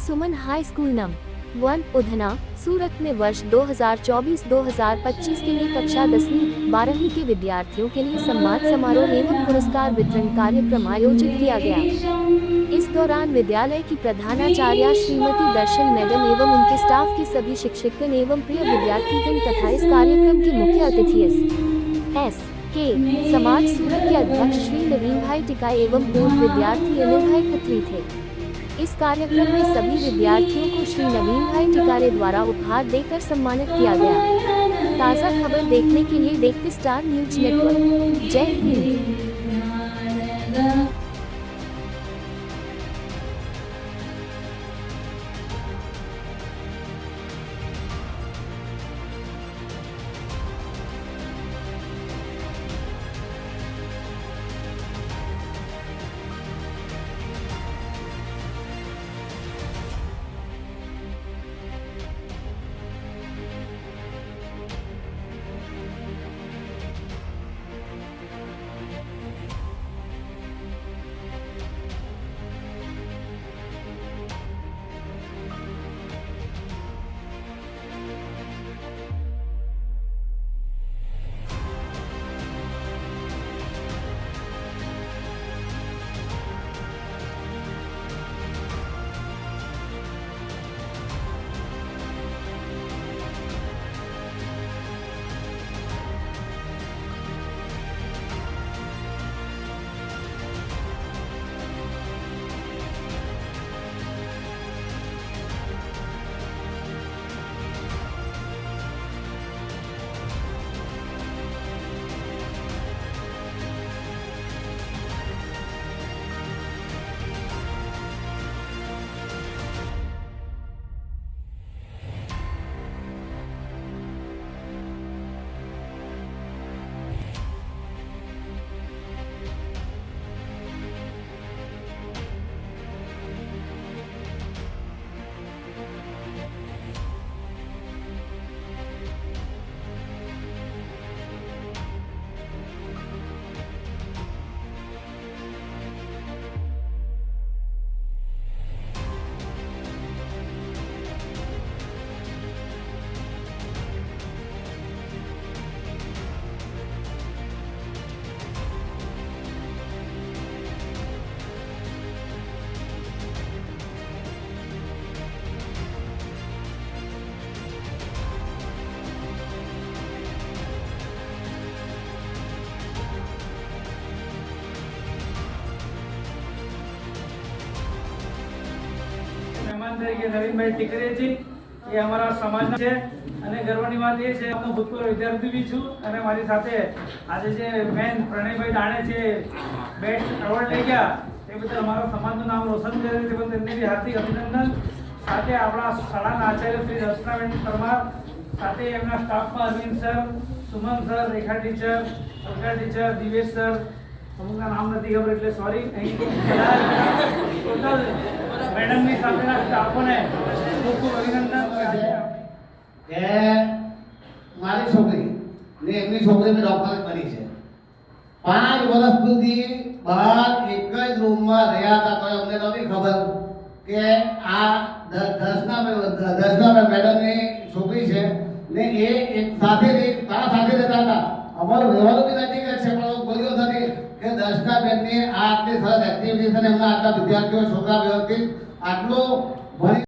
सुमन high school number 1 Udhna सूरत में वर्ष 2024-2025 के लिए कक्षा 10वीं 12वीं के विद्यार्थियों के लिए सम्मान समारोह एवं पुरस्कार वितरण कार्यक्रम आयोजित किया गया। इस दौरान विद्यालय की प्रधानाचार्या श्रीमती दर्शन मैडम एवं उनके स्टाफ के सभी शिक्षकगण एवं प्रिय विद्यार्थीगण तथा इस कार्यक्रम के मुख्य अतिथि एस के समाज सूरत के अध्यक्ष श्री नवीन भाई टिकाई एवं पूर्व विद्यार्थी अनिल भाई खत्री थे। इस कार्यक्रम में सभी विद्यार्थियों को श्री नवीन भाई टिकारे द्वारा उपहार देकर सम्मानित किया गया। ताज़ा खबर देखने के लिए देखते स्टार न्यूज नेटवर्क। जय हिंद। नवीन भाई टिकरे जी ये हमारा समाज है અને ગર્વની વાત એ છે હું ભૂતપૂર્વ વિદ્યાર્થી બી છું અને મારી સાથે આજે જે મેન પ્રણયભાઈ દાણે છે બેસ્ટ એવોર્ડ લઈ ગયા એ બદલ અમારા સમાજનું નામ રોશન કરે છે પણ તેમને બી હાર્દિક અભિનંદન। સાથે આપણા શાળાના આચાર્ય શ્રી દર્શનાબેન પરમાર સાથે એમના સ્ટાફમાં Arvind sir, Suman sir, Rekha teacher, Alka teacher, Divesh sir, અમુકના નામ નથી ખબર એટલે સોરી। અહીં ટોટલ મેડમની સાથેના સ્ટાફોને ખૂબ ખૂબ અભિનંદન। કે મારી છોકરી ને એમની છોકરી બી ડોક્ટર બની છે। 5 વર્ષ સુધી બહાર એક જ રૂમમાં રહ્યા હતા તો અમને નહોતી ખબર કે આ દર્શના મેડમની છોકરી છે ને એ એક સાથે તારા સાથે રહેતા હતા। અમારું રહેવાનું બી નજીક જ છે પણ બોલ્યો નથી કે દર્શનાબેનની આ આટલી સરસ એક્ટિવિટી અને એમના આટલા વિદ્યાર્થીઓ છોકરા વ્યવસ્થિત આટલો ભણી